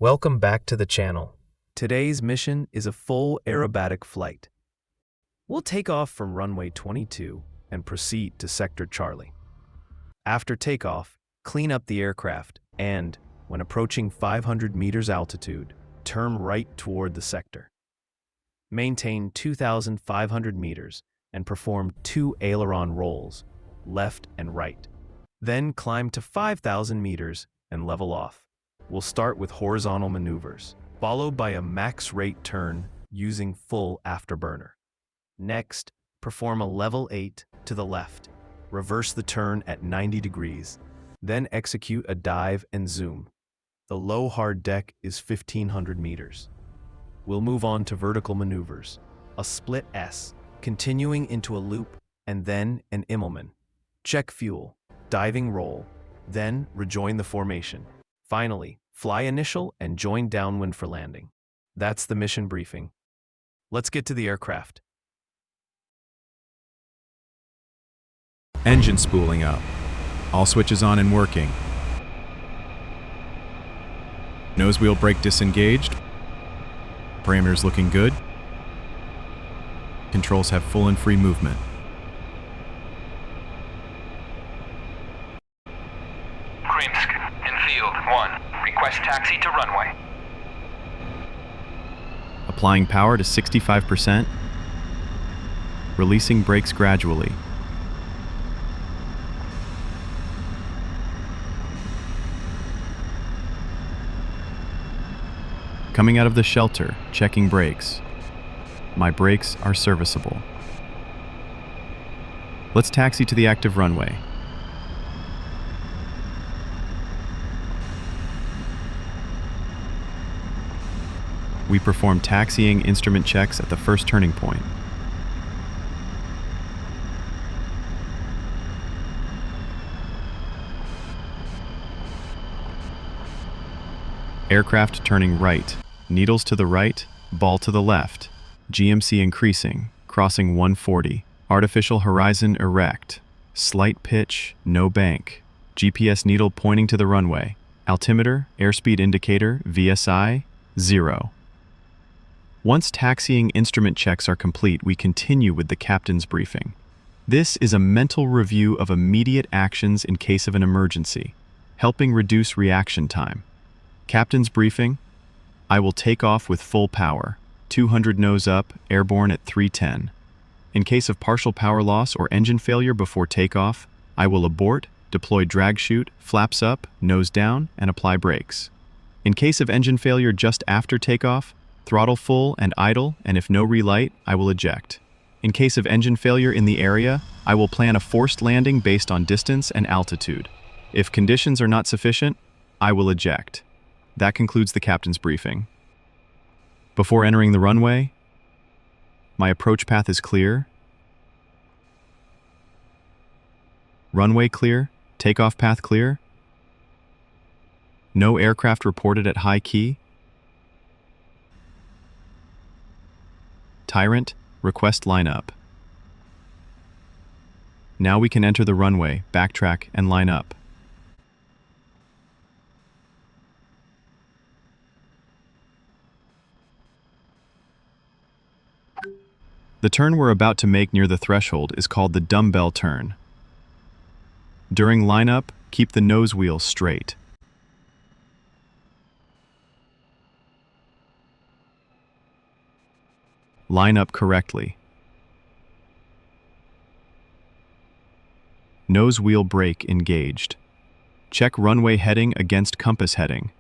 Welcome back to the channel. Today's mission is a full aerobatic flight. We'll take off from runway 22 and proceed to Sector Charlie. After takeoff, clean up the aircraft and, when approaching 500 meters altitude, turn right toward the sector. Maintain 2,500 meters and perform 2 aileron rolls, left and right. Then climb to 5,000 meters and level off. We'll start with horizontal maneuvers, followed by a max rate turn using full afterburner. Next, perform a level 8 to the left. Reverse the turn at 90 degrees. Then execute a dive and zoom. The low hard deck is 1,500 meters. We'll move on to vertical maneuvers, a split S, continuing into a loop, and then an Immelmann. Check fuel, diving roll, then rejoin the formation. Finally, fly initial and join downwind for landing. That's the mission briefing. Let's get to the aircraft. Engine spooling up. All switches on and working. Nose wheel brake disengaged. Parameters looking good. Controls have full and free movement. Krimsk, in field 1. Request taxi to runway. Applying power to 65%. Releasing brakes gradually. Coming out of the shelter, checking brakes. My brakes are serviceable. Let's taxi to the active runway. We perform taxiing instrument checks at the first turning point. Aircraft turning right, needles to the right, ball to the left, GMC increasing, crossing 140, artificial horizon erect, slight pitch, no bank, GPS needle pointing to the runway, altimeter, airspeed indicator, VSI, 0. Once taxiing instrument checks are complete, we continue with the captain's briefing. This is a mental review of immediate actions in case of an emergency, helping reduce reaction time. Captain's briefing: I will take off with full power, 200 nose up, airborne at 310. In case of partial power loss or engine failure before takeoff, I will abort, deploy drag chute, flaps up, nose down, and apply brakes. In case of engine failure just after takeoff, throttle full and idle, and if no relight, I will eject. In case of engine failure in the area, I will plan a forced landing based on distance and altitude. If conditions are not sufficient, I will eject. That concludes the captain's briefing. Before entering the runway, my approach path is clear. Runway clear, takeoff path clear. No aircraft reported at high key. Tyrant, request line up. Now we can enter the runway, backtrack, and line up. The turn we're about to make near the threshold is called the dumbbell turn. During lineup, keep the nose wheel straight. Line up correctly. Nose wheel brake engaged. Check runway heading against compass heading.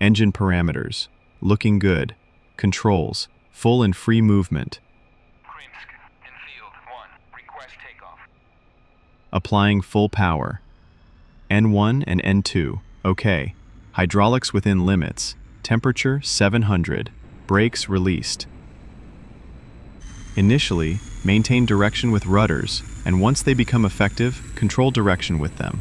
Engine parameters, looking good. Controls, full and free movement. Krimsk, in field 1. Request takeoff. Applying full power. N1 and N2, okay. Hydraulics within limits. Temperature 700. Brakes released. Initially, maintain direction with rudders, and once they become effective, control direction with them.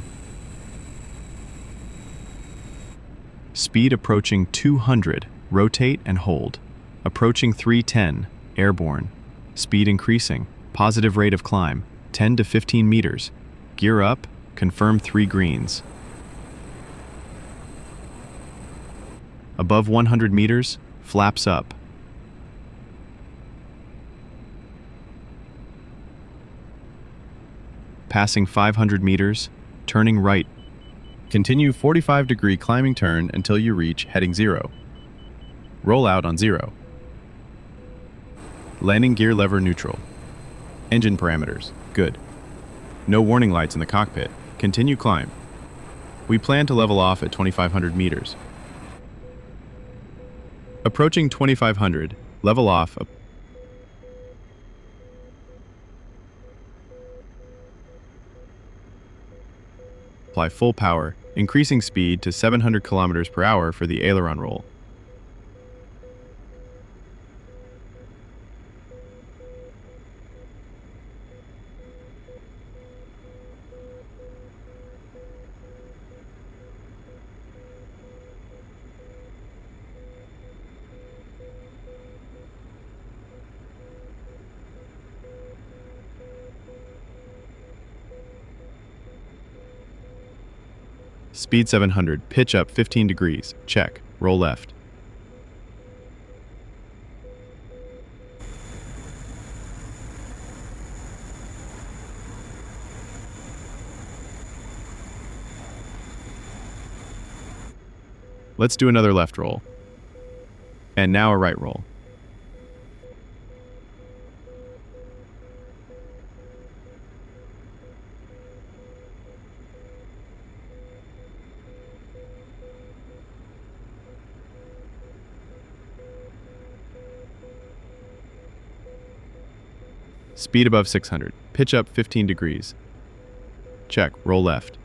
Speed approaching 200, rotate and hold. Approaching 310, airborne. Speed increasing, positive rate of climb, 10 to 15 meters. Gear up, confirm 3 greens. Above 100 meters, flaps up. Passing 500 meters, turning right. Continue 45-degree climbing turn until you reach heading 0. Roll out on 0. Landing gear lever neutral. Engine parameters, good. No warning lights in the cockpit. Continue climb. We plan to level off at 2,500 meters. Approaching 2,500, level off. Apply full power, increasing speed to 700 kilometers per hour for the aileron roll. Speed 700, pitch up 15 degrees, check, roll left. Let's do another left roll. And now a right roll. Speed above 600. Pitch up 15 degrees. Check. Roll left.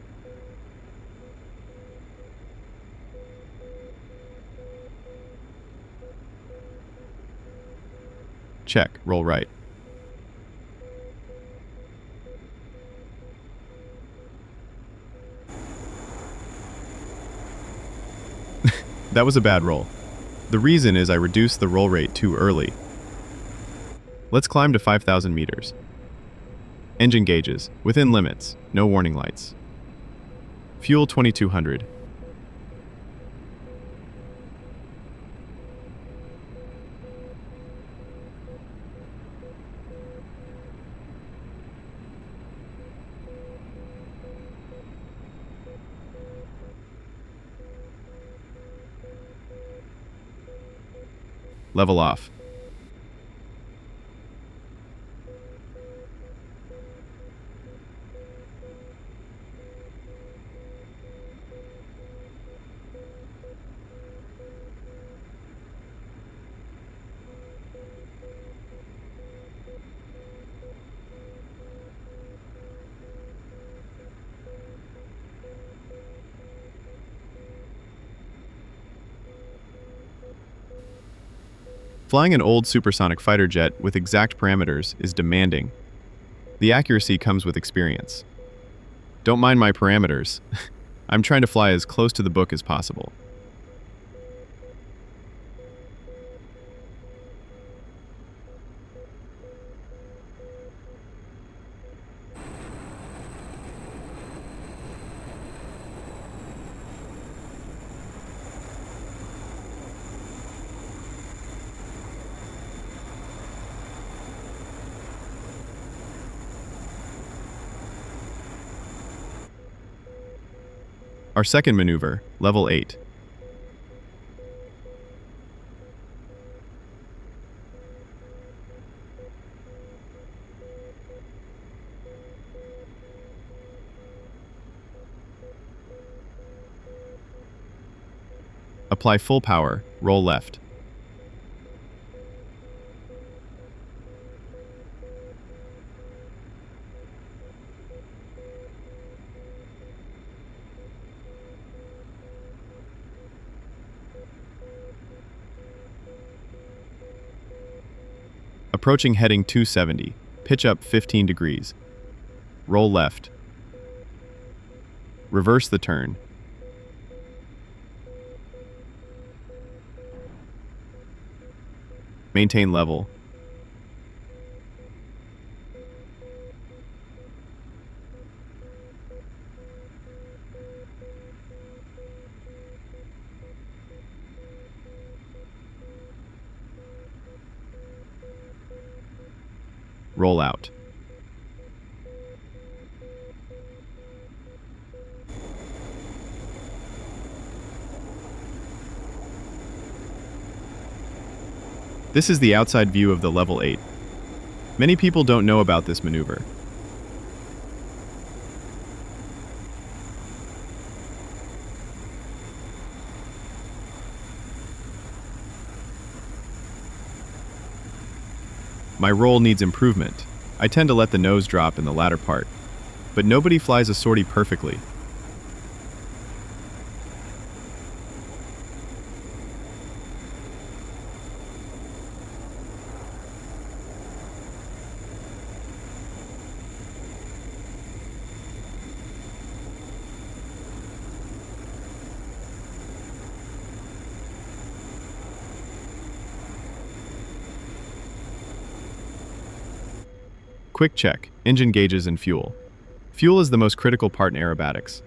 Check. Roll right. That was a bad roll. The reason is I reduced the roll rate too early. Let's climb to 5,000 meters. Engine gauges, within limits, no warning lights. Fuel 2,200. Level off. Flying an old supersonic fighter jet with exact parameters is demanding. The accuracy comes with experience. Don't mind my parameters. I'm trying to fly as close to the book as possible. Our second maneuver, level 8. Apply full power, roll left. Approaching heading 270, pitch up 15 degrees. Roll left. Reverse the turn. Maintain level. roll out. This is the outside view of the Level 8. Many people don't know about this maneuver. My roll needs improvement. I tend to let the nose drop in the latter part, but nobody flies a sortie perfectly. Quick check, engine gauges and fuel. Fuel is the most critical part in aerobatics.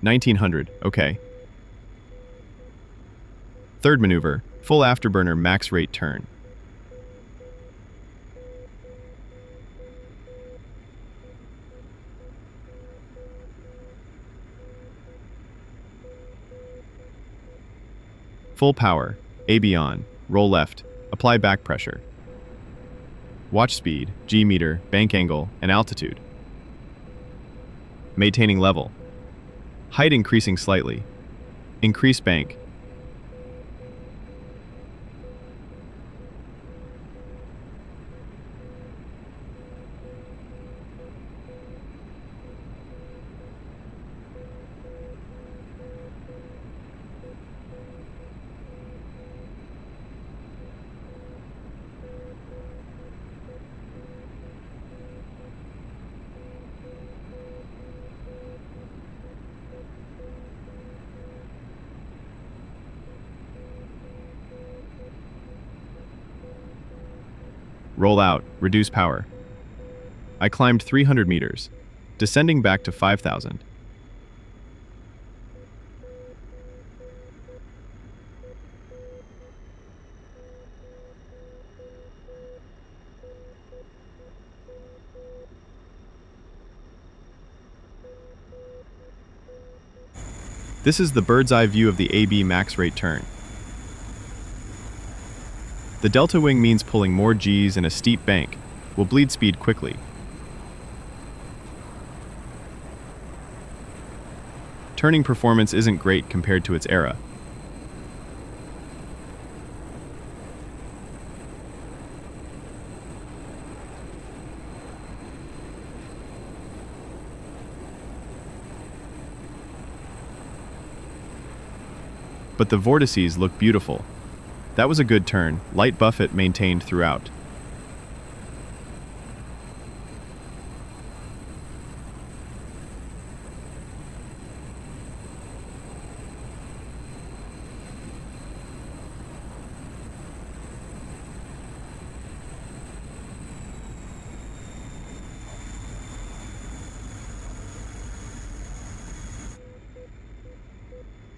1900, okay. Third maneuver, full afterburner max rate turn. Full power, AB on, roll left, apply back pressure. Watch speed, G meter, bank angle, and altitude. Maintaining level. Height increasing slightly. Increase bank. Roll out, reduce power. I climbed 300 meters, descending back to 5,000. This is the bird's eye view of the AB max rate turn. The delta wing means pulling more Gs in a steep bank will bleed speed quickly. Turning performance isn't great compared to its era. But the vortices look beautiful. That was a good turn, light buffet maintained throughout.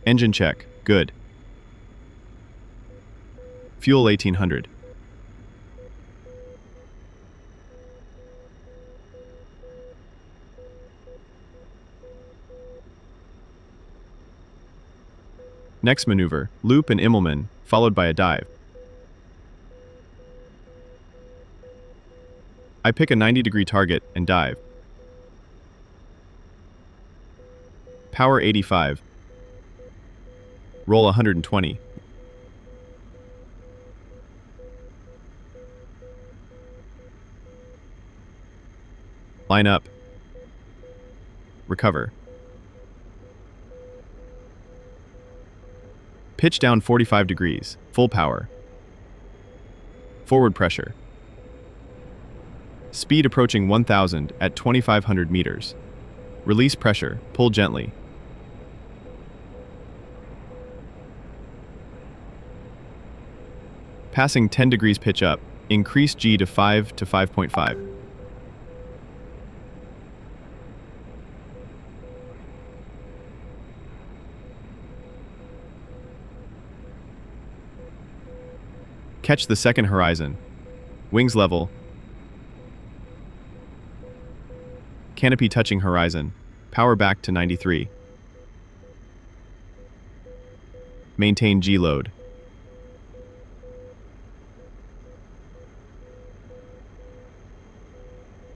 Engine check, good. Fuel 1800. Next maneuver, loop and Immelmann, followed by a dive. I pick a 90-degree target and dive. Power 85. Roll 120. Line up. Recover. Pitch down 45 degrees, full power. Forward pressure. Speed approaching 1,000 at 2,500 meters. Release pressure, pull gently. Passing 10 degrees pitch up, increase G to 5 to 5.5. Catch the second horizon. Wings level. Canopy touching horizon. Power back to 93. Maintain G-load.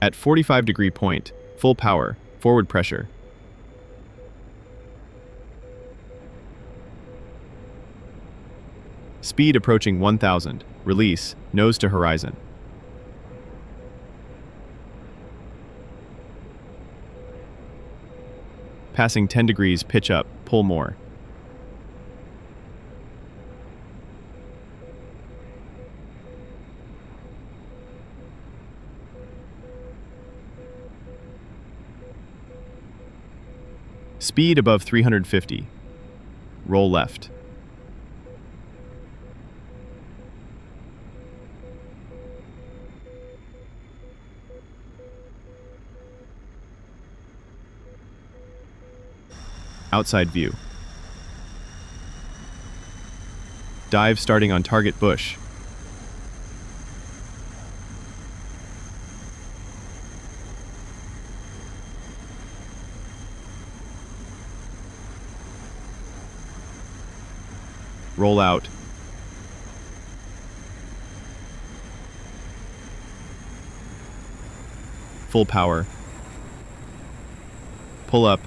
At 45-degree point, full power, forward pressure. Speed approaching 1000. Release, nose to horizon. Passing 10 degrees, pitch up, pull more. Speed above 350. Roll left. Outside view. Dive starting on target bush. Roll out. Full power. Pull up.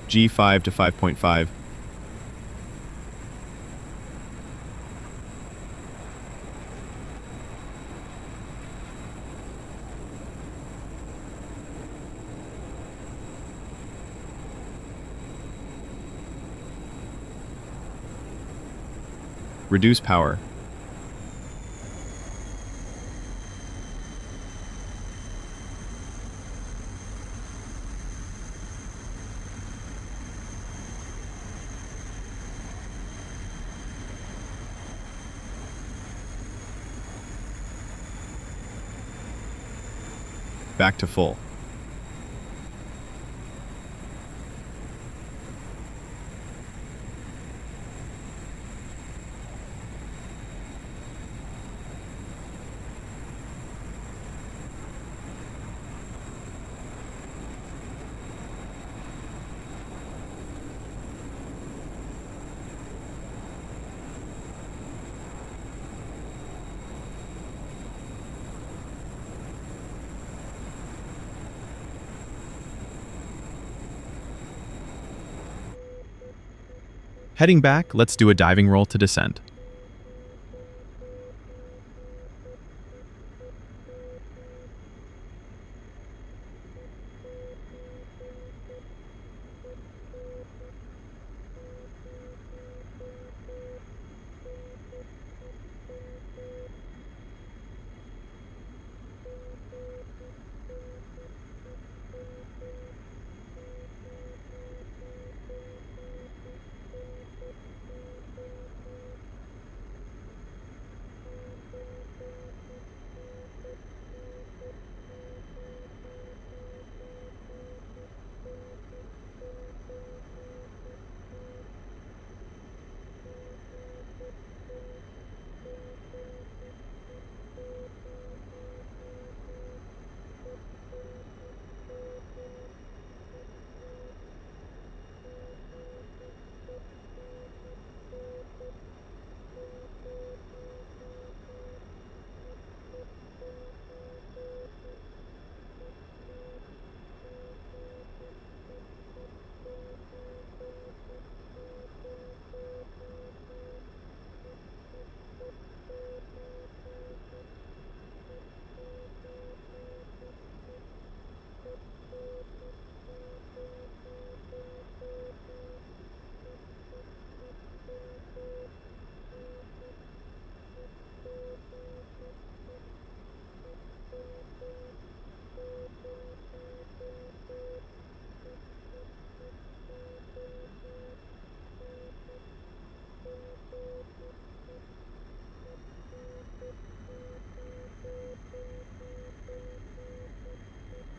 G5 to 5.5. Reduce power. Back to full. Heading back, let's do a diving roll to descend.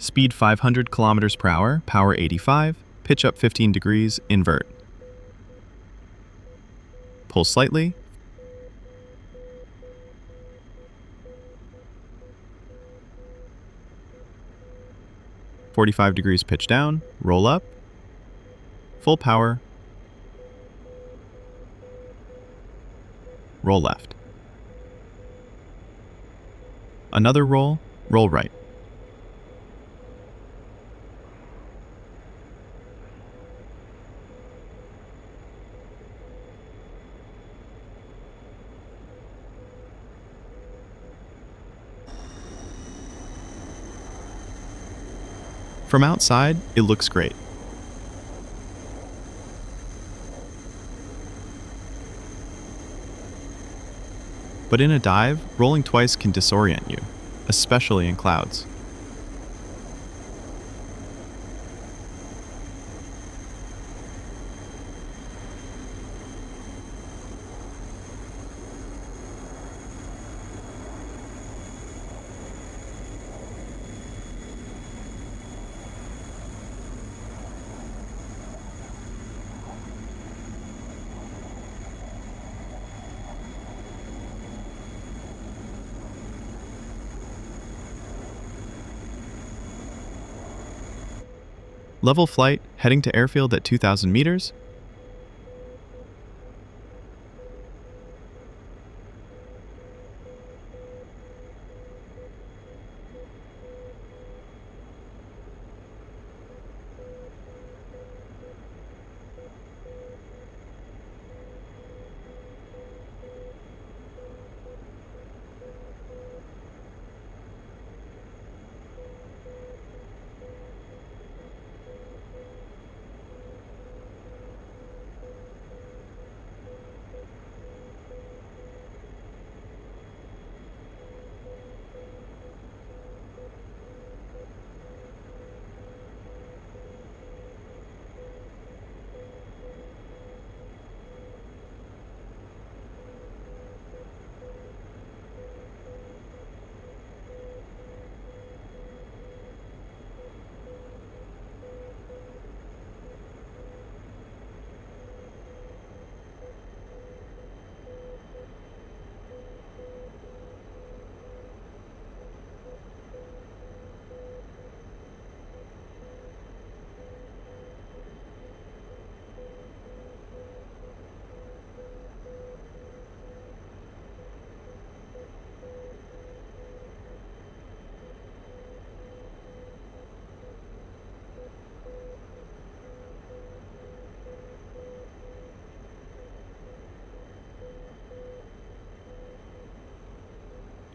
Speed 500 kilometers per hour, power 85. Pitch up 15 degrees, invert. Pull slightly. .45 degrees pitch down, roll up. Full power. Roll left. Another roll, roll right. From outside, it looks great. But in a dive, rolling twice can disorient you, especially in clouds. Level flight, heading to airfield at 2,000 meters.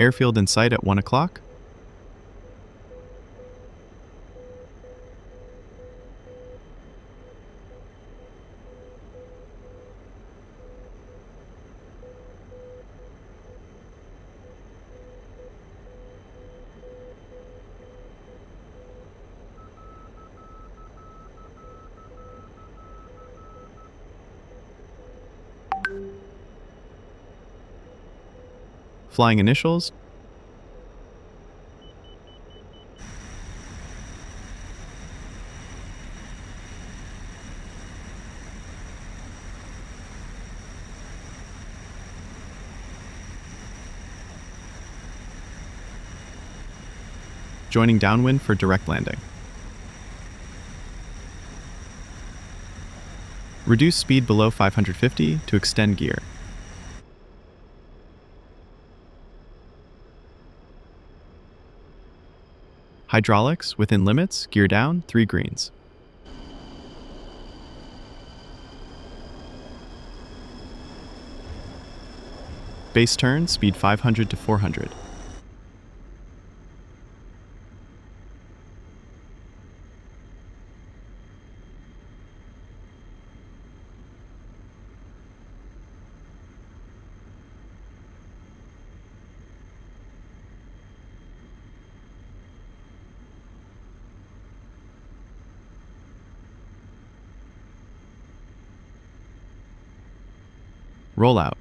Airfield in sight at 1 o'clock. Flying initials. Joining downwind for direct landing. Reduce speed below 550 to extend gear. Hydraulics within limits, gear down, 3 greens. Base turn, speed 500 to 400. Rollout.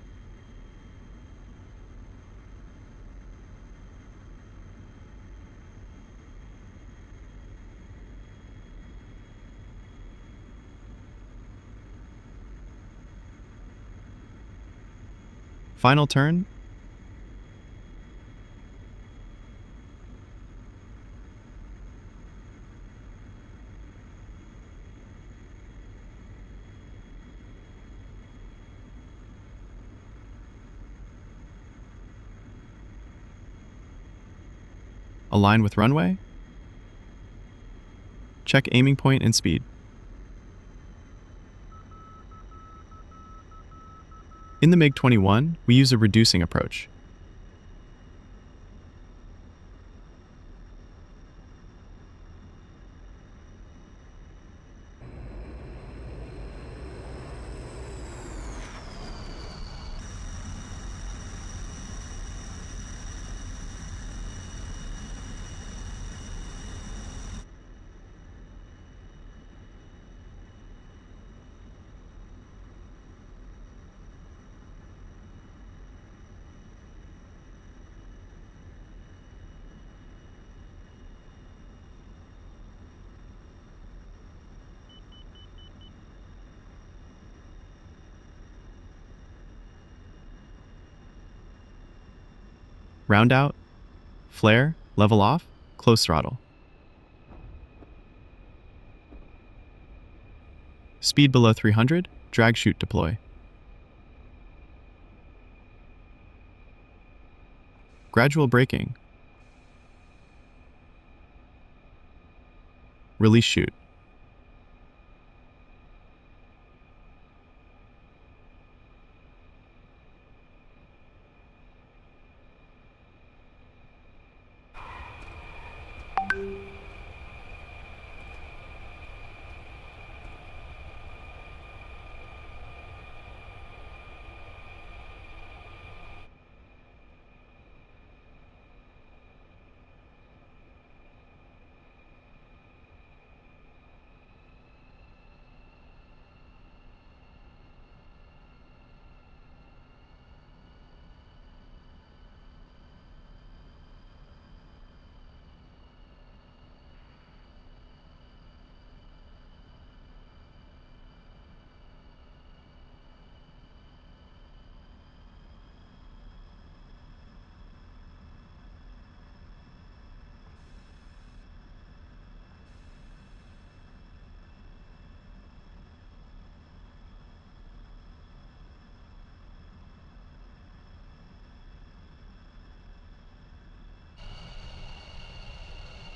Final turn. Align with runway. Check aiming point and speed. In the MiG-21, we use a reducing approach. Round out, flare, level off, close throttle. Speed below 300, drag shoot deploy. Gradual braking. Release shoot.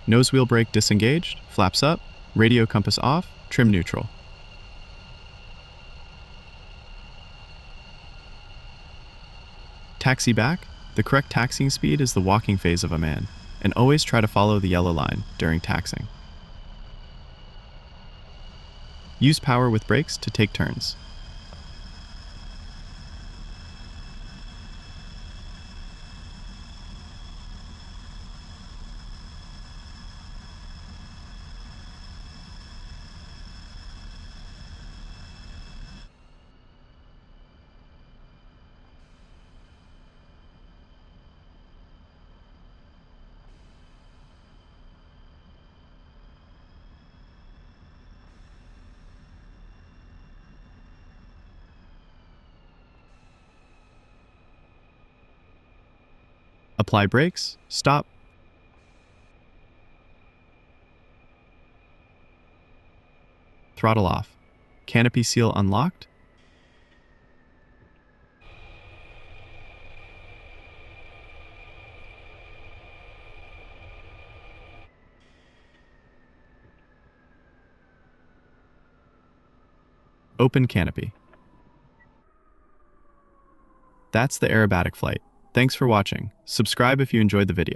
Nose wheel brake disengaged, flaps up, radio compass off, trim neutral. Taxi back. The correct taxiing speed is the walking phase of a man, and always try to follow the yellow line during taxiing. Use power with brakes to take turns. Apply brakes, stop. Throttle off. Canopy seal unlocked. Open canopy. That's the aerobatic flight. Thanks for watching. Subscribe if you enjoyed the video.